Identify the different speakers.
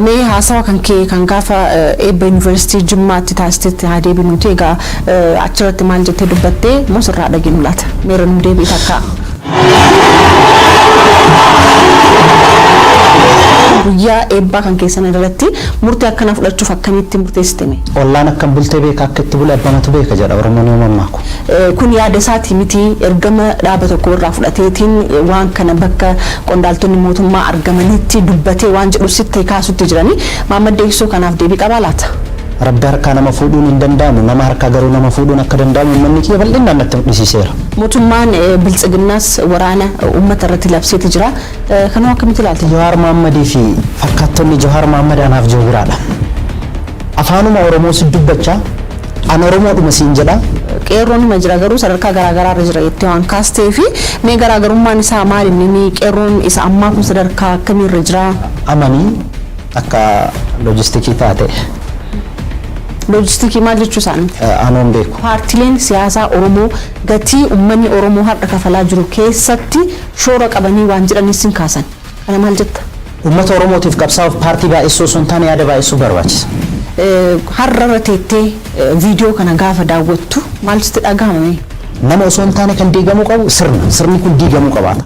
Speaker 1: Mee haasawa kan gaafa eebba Yuunivarsiitii Jimmaatti taasistetti haa deebinuuti egaa achirratti maal jettee dubbattee mosirraa dhaginu laata meera nu deebii takka. Guyyaa eebbaa kan keessan irratti murtii akkana fudhachuuf akkamitti murteessitame?
Speaker 2: Ollaan akkam bultee beeka akka itti bule abbamatu beeka jedha Oromoon yoo mammaaku.
Speaker 1: Kun yaada isaati miti ergama dhaaba tokko irraa fudhateetiin waan kana bakka qondaaltonni mootummaa argamanitti dubbatee waan jedhu sitti kaasutti jirani Maamad Deeksoo kanaaf deebii qabaa laata?
Speaker 2: Rabbi harkaa nama fuudhuun hin danda'amu nama harkaa garuu nama fuudhuun akka danda'amu manni kiyya bal'inaan natti mul'isiiseera.
Speaker 1: Mootummaan biltsiginnaas waraana uummata irratti labseeti jira. Kanoo akkamitti ilaalta?
Speaker 2: Jawaar Mohammadii fi fakkaattonni Jawaar Mohammad anaaf joogiraadha. Afaanuma Oromoo si dubbachaa an Oromoodhuma siin jedha.
Speaker 1: Qeerroon ma jira garuu sadarkaa garaagaraa irra jira jettee waan kaastee fi mee garaagarummaan isaa maali inni qeerroon isa ammaa kun sadarkaa akkamii irra jira?
Speaker 2: Amanii akka loojistikii taate.
Speaker 1: Loojistikii maal jechuu isaaniiti?
Speaker 2: Anoon beeku.
Speaker 1: Paartileen siyaasaa Oromoo gatii uummanni Oromoo har'a kafalaa jiru keessatti shoora qabanii waan jedhanis hin kaasan. Kana maal jetta?
Speaker 2: Uummata Oromootiif qabsaa'uuf paartii baay'isuu osoo hin taane yaada baay'isuu barbaachisa.
Speaker 1: Har'a irra teettee viidiyoo kana gaafa daawwattu maal sitti dhagahame?
Speaker 2: Nama osoo hin taane kan diigamuu qabu sirni kun diigamuu qabaata.